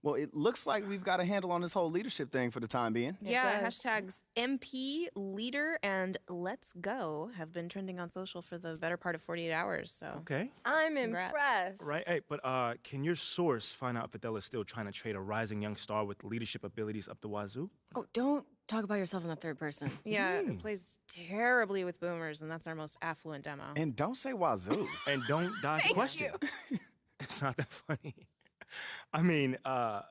Well, it looks like we've got a handle on this whole leadership thing for the time being. Yeah, hashtags MP, leader, and let's go have been trending on social for the better part of 48 hours. So Okay. I'm Congrats. impressed. Right. Hey, but can your source find out if Adele is still trying to trade a rising young star with leadership abilities up the wazoo? Oh, don't talk about yourself in the third person. yeah, it plays terribly with boomers, and that's our most affluent demo. And don't say wazoo. And don't dodge the question. It's not that funny. I mean, I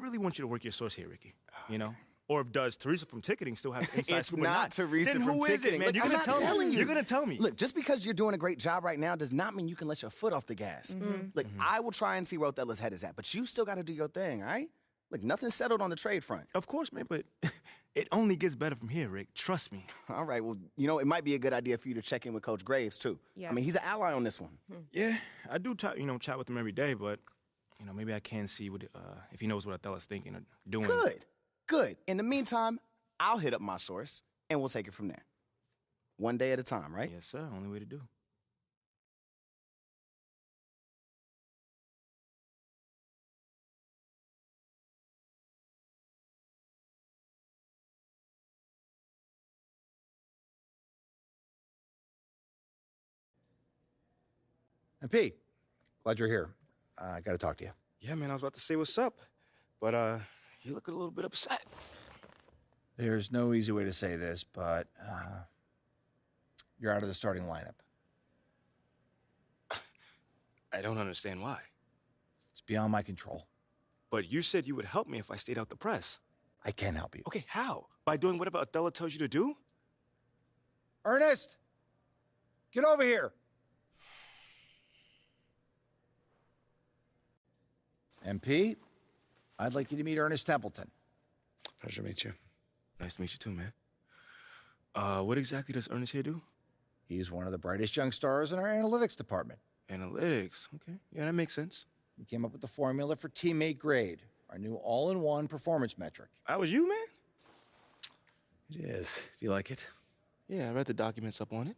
really want you to work your source here, Ricky. You know? Or if does Teresa from ticketing still have inside It's scoop or not Teresa then from who is ticketing. it, man? Look, You're I'm gonna not tell telling me. you. You're gonna tell me. Look, just because you're doing a great job right now does not mean you can let your foot off the gas. Look, I will try and see where Othello's head is at, but you still got to do your thing, all right? Look, nothing's settled on the trade front. Of course, man, but it only gets better from here, Rick. Trust me. All right, well, you know, it might be a good idea for you to check in with Coach Graves, too. I mean, he's an ally on this one. Yeah, I do, chat with him every day, but, maybe I can see what if he knows what Othello's thinking or doing. Good. In the meantime, I'll hit up my source, and we'll take it from there. One day at a time, right? Yes, sir. Only way to do. MP, glad you're here. I got to talk to you. Yeah, man, I was about to say what's up, but you look a little bit upset. There's no easy way to say this, but you're out of the starting lineup. I don't understand why. It's beyond my control. But you said you would help me if I stayed out the press. I can help you. Okay, how? By doing whatever Othello tells you to do? Ernest, get over here. MP, I'd like you to meet Ernest Templeton. Pleasure to meet you. Nice to meet you too, man. What exactly does Ernest here do? He's one of the brightest young stars in our analytics department. Analytics, okay. Yeah, that makes sense. He came up with the formula for teammate grade, our new all-in-one performance metric. That was you, man? It is. Do you like it? Yeah, I read the documents up on it.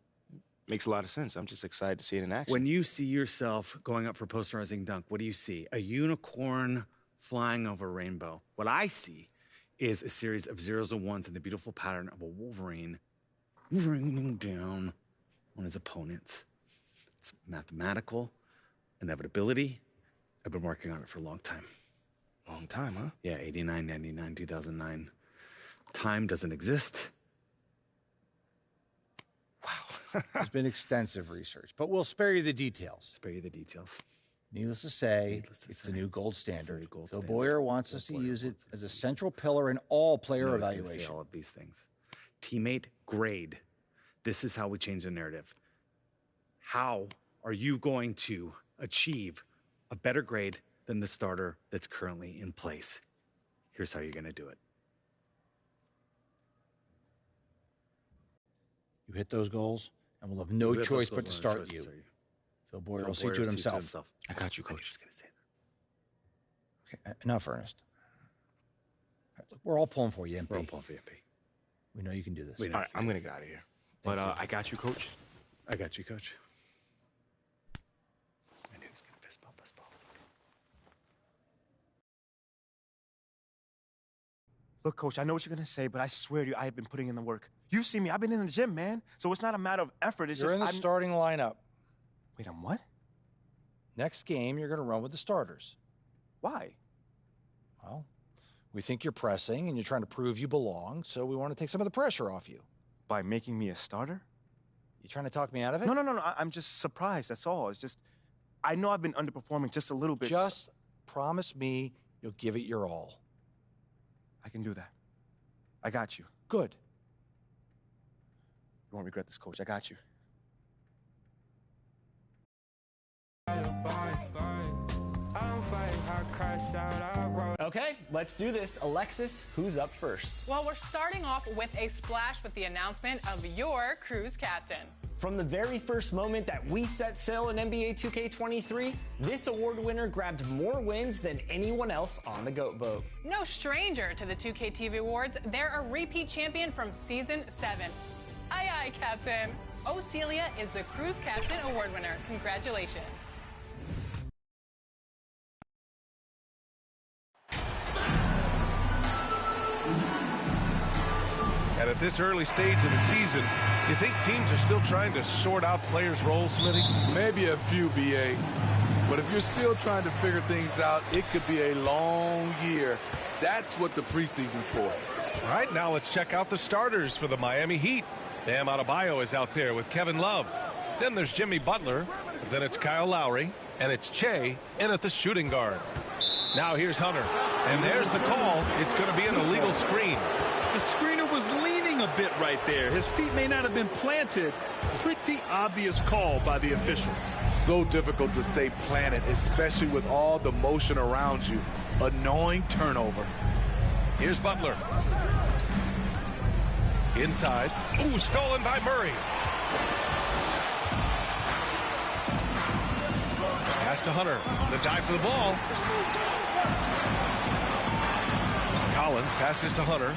Makes a lot of sense. I'm just excited to see it in action. When you see yourself going up for posterizing dunk, what do you see? A unicorn flying over a rainbow. What I see is a series of zeros and ones in the beautiful pattern of a Wolverine raining down on his opponents. It's mathematical inevitability. I've been working on it for a long time. Long time, huh? Yeah, 89, 99, 2009. Time doesn't exist. There's been extensive research, but we'll spare you the details. Spare you the details. Needless to say, it's the new gold standard. Phil Boyer wants us to use it as a central pillar in all player evaluation. All of these things. Teammate grade. This is how we change the narrative. How are you going to achieve a better grade than the starter that's currently in place? Here's how you're going to do it. You hit those goals, and we'll have no choice but to start you. Phil Boyer will see to it himself. I got you, Coach. I was just going to say that. Okay, enough, Ernest. All right, look, we're all pulling for you, MP. We're all pulling for you, MP. We know you can do this. All right, I'm going to get out of here. But I got you, Coach. I got you, Coach. I knew he was going to fist bump us both. Look, Coach, I know what you're going to say, but I swear to you, I have been putting in the work. You see me. I've been in the gym, man. So it's not a matter of effort. It's You're in the starting lineup. Wait, I'm what? Next game, you're going to run with the starters. Why? Well, we think you're pressing and you're trying to prove you belong, so we want to take some of the pressure off you. By making me a starter? You trying to talk me out of it? No. I'm just surprised, that's all. It's just, I know I've been underperforming just a little bit. Just promise me you'll give it your all. I can do that. I got you. Good. You won't regret this, Coach. I got you. Okay, let's do this. Alexis, who's up first? Well, we're starting off with a splash with the announcement of your cruise captain. From the very first moment that we set sail in NBA 2K23, this award winner grabbed more wins than anyone else on the GOAT boat. No stranger to the 2K TV Awards, they're a repeat champion from Season 7. Aye, aye, Captain. Celia is the Cruise Captain Award winner. Congratulations. at this early stage of the season, you think teams are still trying to sort out players' roles, Smitty? Maybe a few, BA. But if you're still trying to figure things out, it could be a long year. That's what the preseason's for. All right, now let's check out the starters for the Miami Heat. Bam Adebayo is out there with Kevin Love. Then there's Jimmy Butler. Then it's Kyle Lowry. And it's Che in at the shooting guard. Now here's Hunter. And there's the call. It's going to be an illegal screen. The screener was leaning a bit right there. His feet may not have been planted. Pretty obvious call by the officials. So difficult to stay planted, especially with all the motion around you. Annoying turnover. Here's Butler. Inside. Ooh, stolen by Murray. Pass to Hunter. The dive for the ball. Collins passes to Hunter.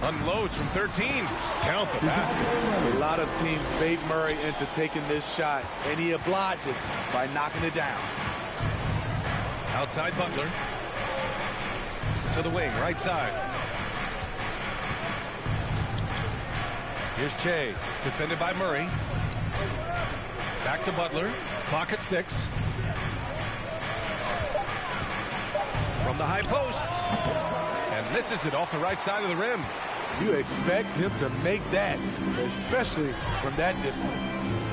Unloads from 13. Count the basket. A lot of teams bait Murray into taking this shot, and he obliges by knocking it down. Outside Butler. To the wing, right side. Here's Che, defended by Murray. Back to Butler. Clock at 6. From the high post. And misses it off the right side of the rim. You expect him to make that, especially from that distance.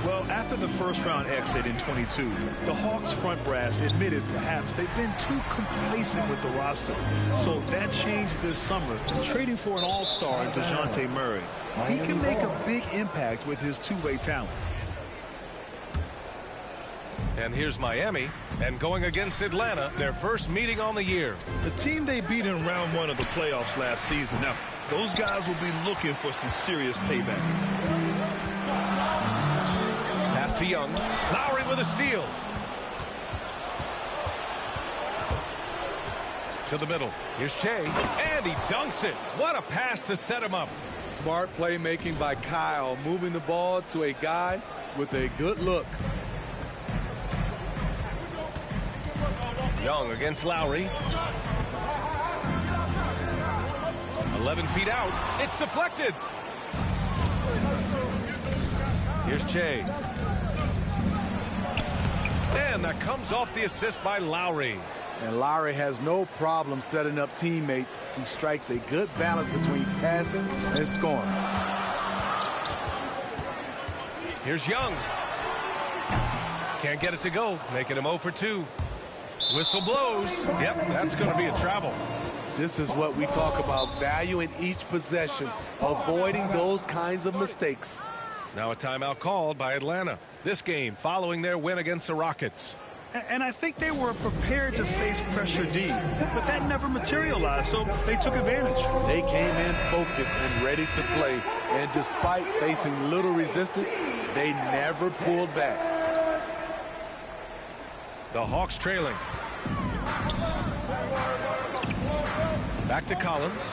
Well, after the first-round exit in 22, the Hawks front brass admitted perhaps they've been too complacent with the roster. So that changed this summer, trading for an all-star in DeJounte Murray. He can make a big impact with his two-way talent. And here's Miami, and going against Atlanta, their first meeting on the year. The team they beat in round 1 of the playoffs last season. Now, those guys will be looking for some serious payback. Pass to Young. Lowry with a steal. To the middle. Here's Che, and he dunks it. What a pass to set him up. Smart playmaking by Kyle, moving the ball to a guy with a good look. Young against Lowry. 11 feet out. It's deflected. Here's Che. And that comes off the assist by Lowry. And Lowry has no problem setting up teammates. He strikes a good balance between passing and scoring. Here's Young. Can't get it to go, making him 0 for 2. Whistle blows. Yep, that's going to be a travel. This is what we talk about, value in each possession, avoiding those kinds of mistakes. Now a timeout called by Atlanta. This game following their win against the Rockets. And I think they were prepared to face pressure D, but that never materialized, so they took advantage. They came in focused and ready to play, and despite facing little resistance, they never pulled back. The Hawks trailing. Back to Collins.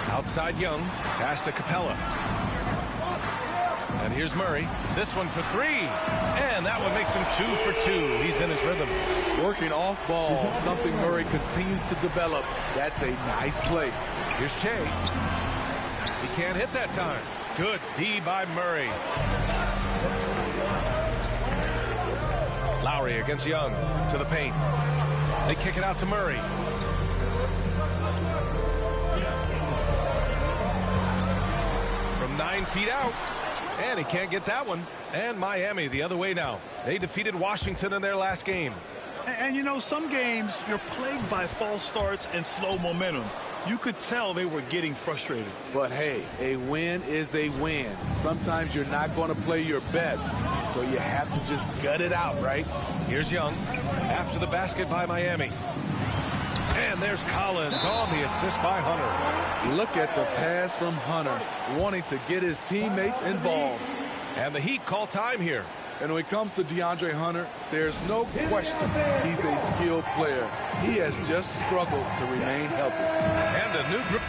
Outside Young. Pass to Capella. And here's Murray. This one for 3. And that one makes him 2 for 2. He's in his rhythm. Working off ball, something Murray continues to develop. That's a nice play. Here's Che. He can't hit that time. Good D by Murray. Lowry against Young to the paint. They kick it out to Murray. From 9 feet out. And he can't get that one. And Miami the other way now. They defeated Washington in their last game. And you know, some games you're plagued by false starts and slow momentum. You could tell they were getting frustrated. But hey, a win is a win. Sometimes you're not going to play your best, so you have to just gut it out, right? Here's Young after the basket by Miami. And there's Collins on the assist by Hunter. Look at the pass from Hunter, wanting to get his teammates involved. And the Heat call time here. And when it comes to DeAndre Hunter, there's no question he's a skilled player. He has just struggled to remain healthy. And a new group.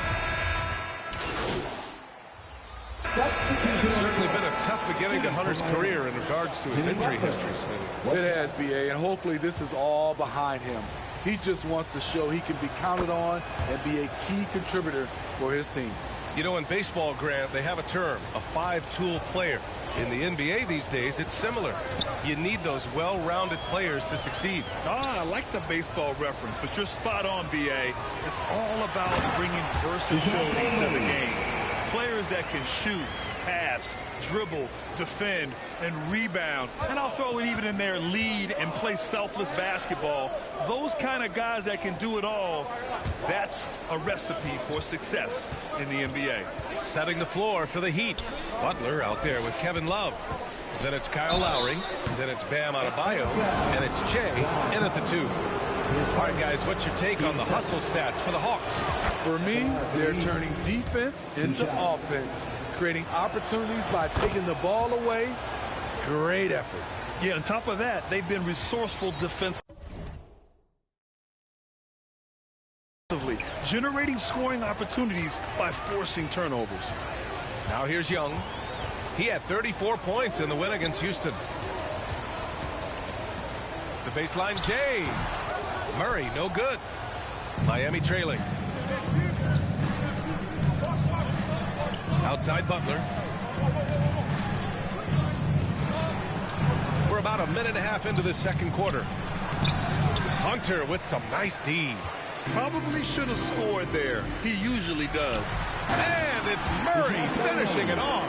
It's certainly been a tough beginning to Hunter's career in regards to his injury history, Smitty. It has, B.A., and hopefully this is all behind him. He just wants to show he can be counted on and be a key contributor for his team. You know, in baseball, Grant, they have a term, a five-tool player. In the NBA these days, it's similar. You need those well-rounded players to succeed. I like the baseball reference, but you're spot on, B.A. It's all about bringing versatility to the game. Players that can shoot, pass, dribble, defend, and rebound. And I'll throw it even in there, lead and play selfless basketball. Those kind of guys that can do it all, that's a recipe for success in the NBA. Setting the floor for the Heat. Butler out there with Kevin Love. Then it's Kyle Lowry. Then it's Bam Adebayo. And it's Che in at the 2. All right, guys, what's your take on the hustle stats for the Hawks? For me, they're turning defense into offense, creating opportunities by taking the ball away. Great effort. Yeah, on top of that, they've been resourceful defensively, generating scoring opportunities by forcing turnovers. Now here's Young. He had 34 points in the win against Houston. The baseline, Jay. Murray, no good. Miami trailing. Outside Butler. We're about a minute and a half into the second quarter. Hunter with some nice D. Probably should have scored there. He usually does. And it's Murray finishing it off.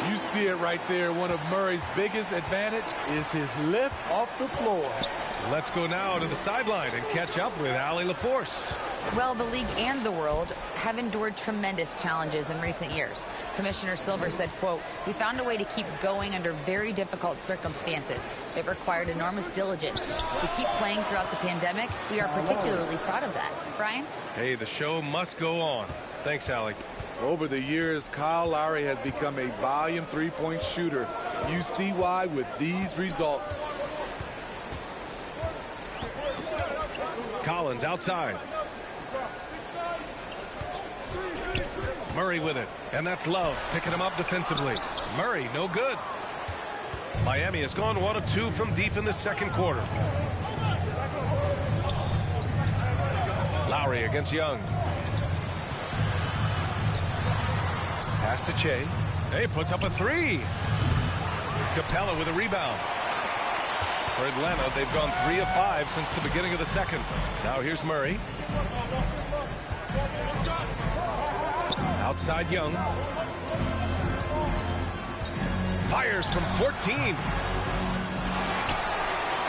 You see it right there. One of Murray's biggest advantage is his lift off the floor. Let's go now to the sideline and catch up with Allie LaForce. Well, the league and the world have endured tremendous challenges in recent years. Commissioner Silver said, quote, "We found a way to keep going under very difficult circumstances. It required enormous diligence. To keep playing throughout the pandemic, we are particularly proud of that." Brian? Hey, the show must go on. Thanks, Allie. Over the years, Kyle Lowry has become a volume three-point shooter. You see why with these results. Collins outside. Murray with it, and that's Love picking him up defensively. Murray, no good. Miami has gone 1 of 2 from deep in the second quarter. Lowry against Young. Pass to Che. He puts up a 3. Capella with a rebound. For Atlanta, they've gone 3 of 5 since the beginning of the second. Now here's Murray. Outside Young. Fires from 14.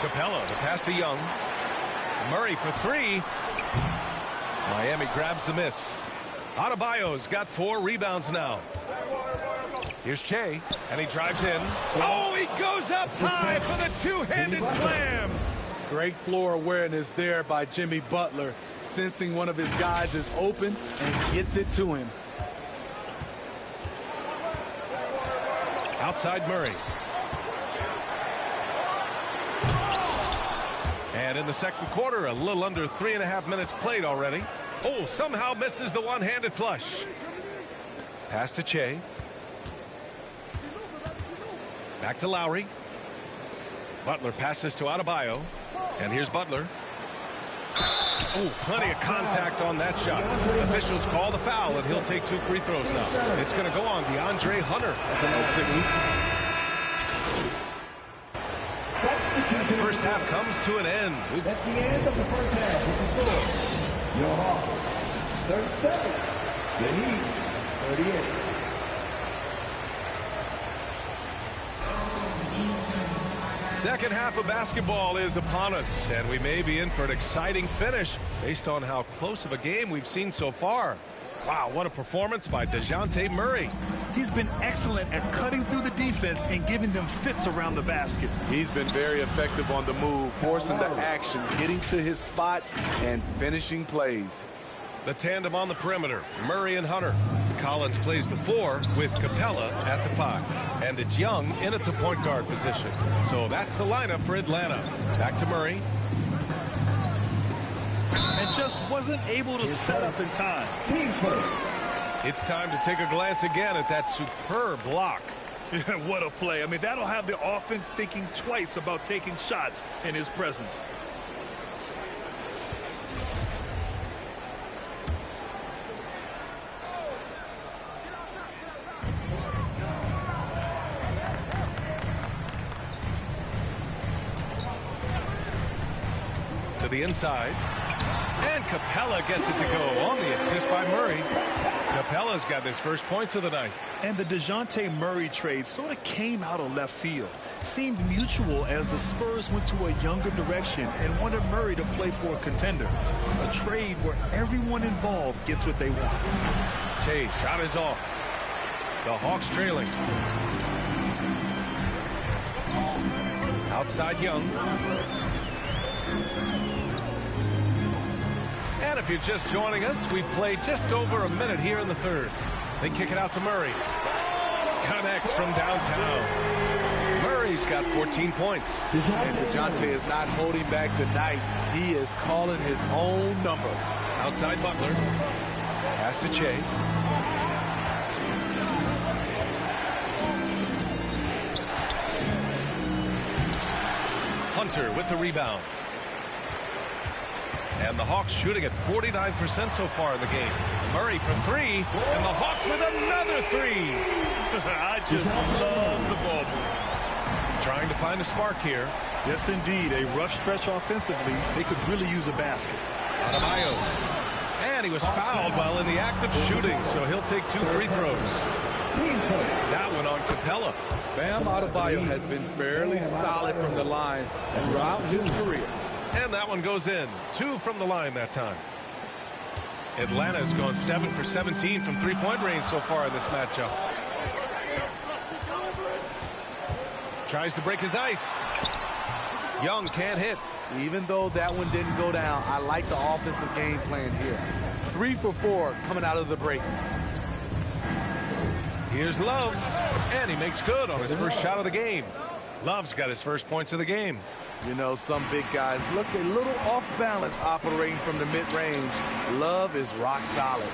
Capella, the pass to Young. Murray for 3. Miami grabs the miss. Adebayo's got 4 rebounds now. Here's Che, and he drives in. Oh, he goes up high for the two-handed slam. Great floor awareness there by Jimmy Butler, sensing one of his guys is open and gets it to him. Outside Murray. And in the second quarter, a little under 3.5 minutes played already. Oh, somehow misses the one-handed flush. Pass to Che. Back to Lowry. Butler passes to Adebayo. And here's Butler. Oh, plenty of contact on that shot. Officials call the foul, and he'll take 2 free throws now. It's going to go on DeAndre Hunter. The first half comes to an end. That's the end of the first half with the score. Your Hawks, 37. The Heat, 38. Second half of basketball is upon us, and we may be in for an exciting finish based on how close of a game we've seen so far. Wow, what a performance by DeJounte Murray. He's been excellent at cutting through the defense and giving them fits around the basket. He's been very effective on the move, forcing the action, getting to his spots, and finishing plays. The tandem on the perimeter, Murray and Hunter. Collins plays the 4 with Capella at the 5. And it's Young in at the point guard position. So that's the lineup for Atlanta. Back to Murray. And just wasn't able to set up in time. It's time to take a glance again at that superb block. What a play. I mean, that'll have the offense thinking twice about taking shots in his presence. To the inside. And Capella gets it to go on the assist by Murray. Capella's got his first points of the night. And the DeJounte Murray trade sort of came out of left field. Seemed mutual as the Spurs went to a younger direction and wanted Murray to play for a contender. A trade where everyone involved gets what they want. Chase, shot is off. The Hawks trailing. Outside Young. And if you're just joining us, we've played just over a minute here in the third. They kick it out to Murray. Connects from downtown. Murray's got 14 points. And DeJounte is not holding back tonight. He is calling his own number. Outside Butler. Pass to Che. Hunter with the rebound. And the Hawks shooting at 49% so far in the game. Murray for three, and the Hawks with another three. I just love the ball. Trying to find a spark here. Yes, indeed. A rough stretch offensively. They could really use a basket. Adebayo. And he was fouled while in the act of shooting, so he'll take 2 free throws. That one on Capella. Bam Adebayo has been fairly solid from the line throughout his career. And that one goes in. 2 from the line that time. Atlanta's gone 7 for 17 from three-point range so far in this matchup. Tries to break his ice. Young can't hit. Even though that one didn't go down, I like the offensive game plan here. 3 for 4 coming out of the break. Here's Love. And he makes good on his first shot of the game. Love's got his first points of the game. You know, some big guys look a little off balance operating from the mid-range. Love is rock solid.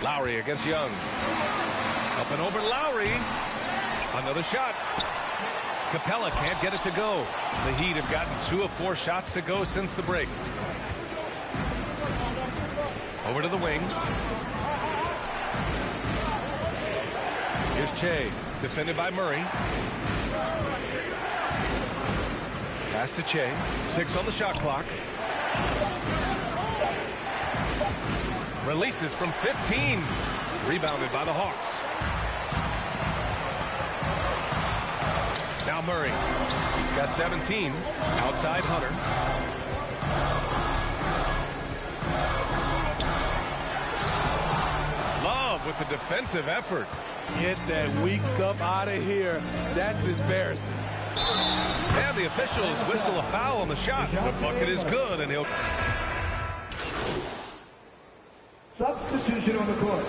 Lowry against Young. Up and over Lowry. Another shot. Capella can't get it to go. The Heat have gotten 2 of 4 shots to go since the break. Over to the wing. Here's Che, defended by Murray. Pass to Che. 6 on the shot clock. Releases from 15. Rebounded by the Hawks. Now Murray. He's got 17. Outside Hunter. Love with the defensive effort. Get that weak stuff out of here. That's embarrassing. And the officials whistle a foul on the shot. The bucket is good, and he'll... Substitution on the court.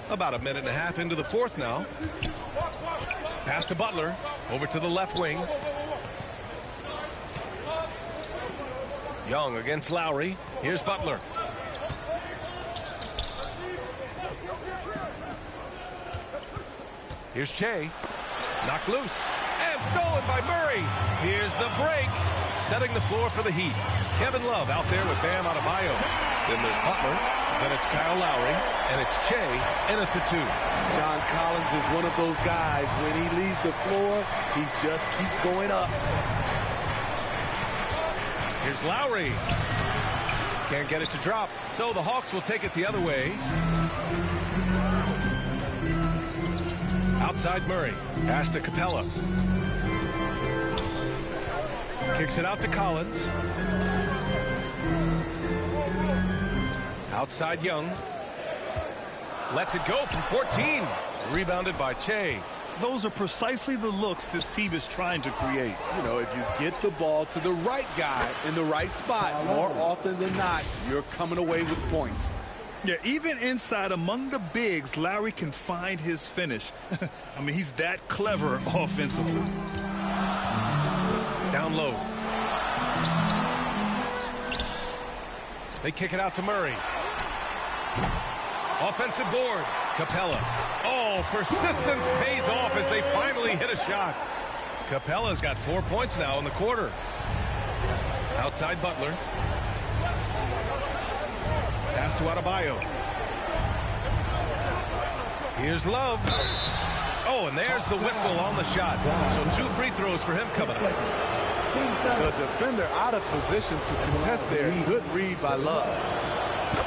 About a minute and a half into the fourth now. Pass to Butler. Over to the left wing. Young against Lowry. Here's Butler. Here's Che. Knocked loose. And stolen by Murray. Here's the break. Setting the floor for the Heat. Kevin Love out there with Bam Adebayo. Then there's Butler. Then it's Kyle Lowry. And it's Che in at the 2. John Collins is one of those guys. When he leaves the floor, he just keeps going up. Here's Lowry. Can't get it to drop. So the Hawks will take it the other way. Outside Murray. Pass to Capella. Kicks it out to Collins. Outside Young. Lets it go from 14. Rebounded by Che. Those are precisely the looks this team is trying to create. You know, if you get the ball to the right guy in the right spot, more often than not, you're coming away with points. Yeah, even inside among the bigs, Lowry can find his finish. I mean, he's that clever offensively. Down low. They kick it out to Murray. Offensive board. Capella. Oh, persistence pays off as they finally hit a shot. Capella's got 4 points now in the quarter. Outside Butler. Pass to Adebayo. Here's Love. Oh, and there's the whistle on the shot. So 2 free throws for him coming up. The defender out of position to contest there. Good read by Love.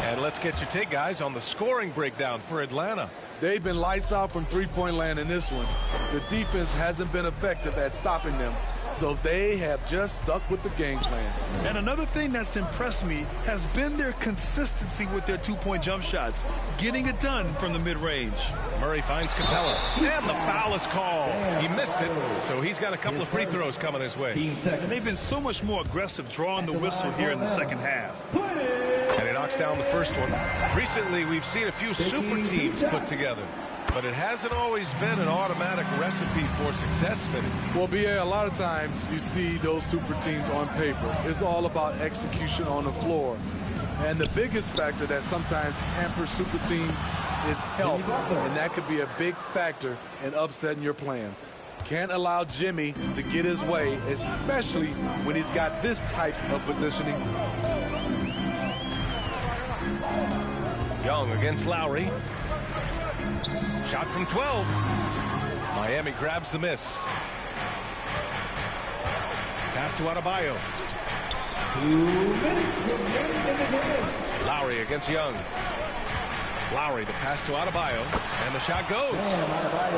And let's get your take, guys, on the scoring breakdown for Atlanta. They've been lights out from three-point land in this one. The defense hasn't been effective at stopping them, so they have just stuck with the game plan. And another thing that's impressed me has been their consistency with their two-point jump shots, getting it done from the mid-range. Murray finds Capella, and the foul is called. He missed it, so he's got a couple of free throws coming his way. And they've been so much more aggressive drawing the whistle here in the second half. And he knocks down the first one. Recently, we've seen a few super teams put together, but it hasn't always been an automatic recipe for success, Smitty. Well, B.A., a lot of times you see those super teams on paper. It's all about execution on the floor. And the biggest factor that sometimes hampers super teams is health, and that could be a big factor in upsetting your plans. Can't allow Jimmy to get his way, especially when he's got this type of positioning. Young against Lowry. Shot from 12. Miami grabs the miss. Pass to Adebayo. 2 minutes remaining in the game. Lowry against Young. Lowry to pass to Adebayo, and the shot goes.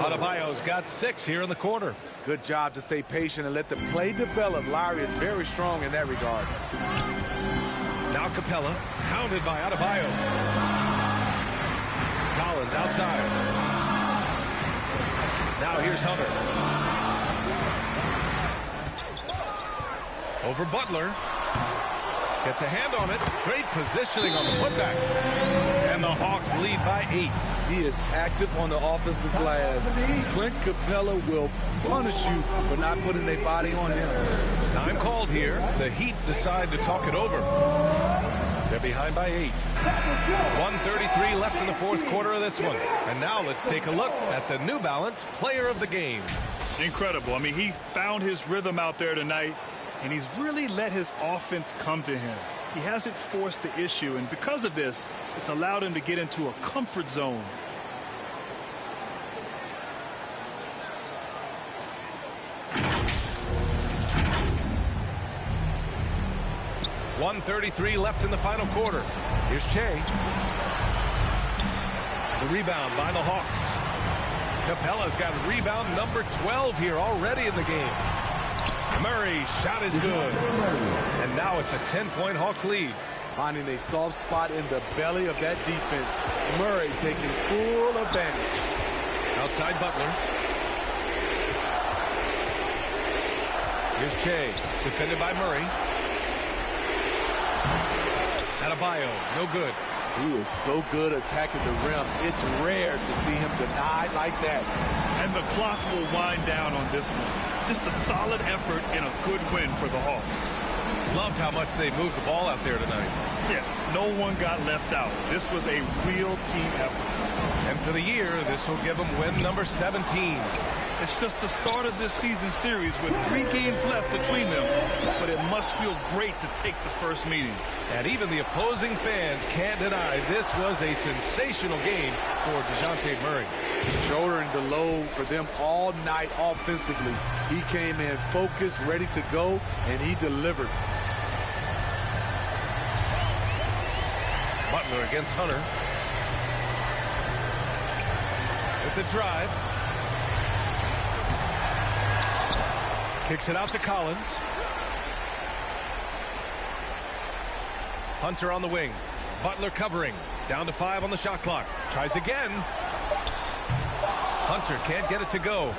Adebayo's got 6 here in the quarter. Good job to stay patient and let the play develop. Lowry is very strong in that regard. Now Capella, hounded by Adebayo. Collins outside. Now here's Hunter. Over Butler. Gets a hand on it. Great positioning on the putback. And the Hawks lead by 8. He is active on the offensive glass. Clint Capella will punish you for not putting a body on him. Time called here. The Heat decide to talk it over. They're behind by 8. 1:33 left in the fourth quarter of this one. And now let's take a look at the New Balance player of the game. Incredible. I mean, he found his rhythm out there tonight, and he's really let his offense come to him. He hasn't forced the issue, and because of this, it's allowed him to get into a comfort zone. .133 left in the final quarter. Here's Che. The rebound by the Hawks. Capella's got rebound number 12 here already in the game. Murray's shot is good. And now it's a 10-point Hawks lead. Finding a soft spot in the belly of that defense. Murray taking full advantage. Outside Butler. Here's Che, defended by Murray. Adebayo, no good. He is so good attacking the rim. It's rare to see him denied like that. And the clock will wind down on this one. Just a solid effort and a good win for the Hawks. Loved how much they moved the ball out there tonight. Yeah, no one got left out. This was a real team effort. And for the year, this will give them win number 17. It's just the start of this season series with 3 games left between them, but it must feel great to take the first meeting. And even the opposing fans can't deny this was a sensational game for DeJounte Murray. Shouldering the load for them all night offensively. He came in focused, ready to go, and he delivered. Butler against Hunter. With the drive. Kicks it out to Collins. Hunter on the wing. Butler covering. Down to 5 on the shot clock. Tries again. Hunter can't get it to go.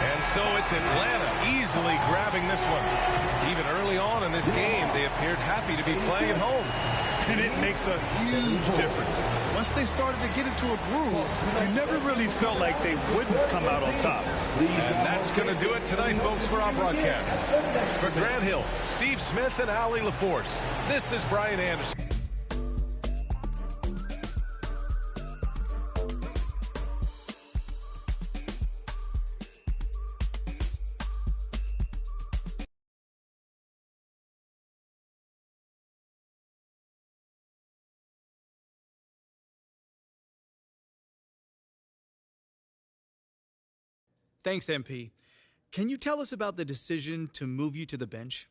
And so it's Atlanta easily grabbing this one. Even early on in this game, they appeared happy to be playing at home. And it makes a huge difference. Once they started to get into a groove, you never really felt like they wouldn't come out on top. And that's going to do it tonight, folks, for our broadcast. For Grant Hill, Steve Smith, and Allie LaForce, this is Brian Anderson. Thanks, MP. Can you tell us about the decision to move you to the bench?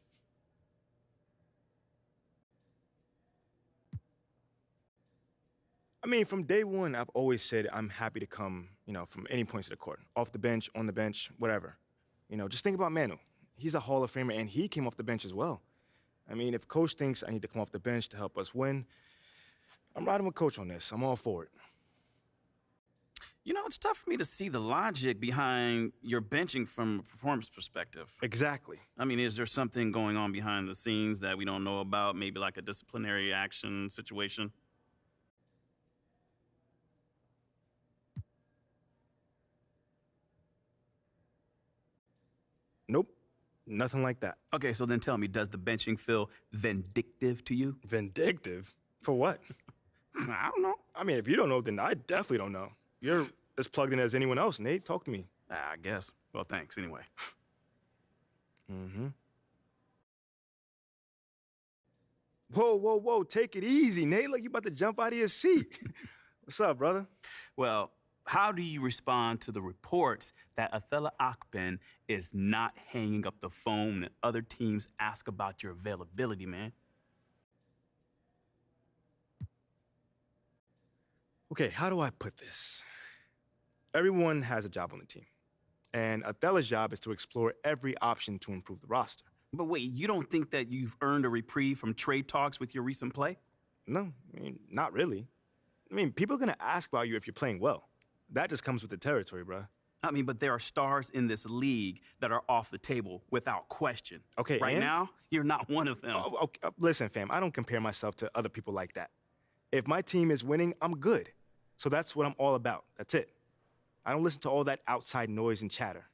I mean, from day one, I've always said I'm happy to come, from any points of the court. Off the bench, on the bench, whatever. Just think about Manu. He's a Hall of Famer, and he came off the bench as well. I mean, if Coach thinks I need to come off the bench to help us win, I'm riding with Coach on this. I'm all for it. It's tough for me to see the logic behind your benching from a performance perspective. Exactly. I mean, is there something going on behind the scenes that we don't know about? Maybe like a disciplinary action situation? Nope. Nothing like that. Okay, so then tell me, does the benching feel vindictive to you? Vindictive? For what? I don't know. I mean, if you don't know, then I definitely don't know. You're as plugged in as anyone else, Nate. Talk to me. I guess. Well, thanks anyway. Mm-hmm. Whoa. Take it easy, Nate. Look, you about to jump out of your seat. What's up, brother? Well, how do you respond to the reports that Atella Akpen is not hanging up the phone and other teams ask about your availability, man? Okay, how do I put this? Everyone has a job on the team. And Athella's job is to explore every option to improve the roster. But wait, you don't think that you've earned a reprieve from trade talks with your recent play? No, I mean, not really. I mean, people are going to ask about you if you're playing well. That just comes with the territory, bro. I mean, but there are stars in this league that are off the table without question. Okay, right now, you're not one of them. Okay, listen, fam, I don't compare myself to other people like that. If my team is winning, I'm good. So that's what I'm all about. That's it. I don't listen to all that outside noise and chatter.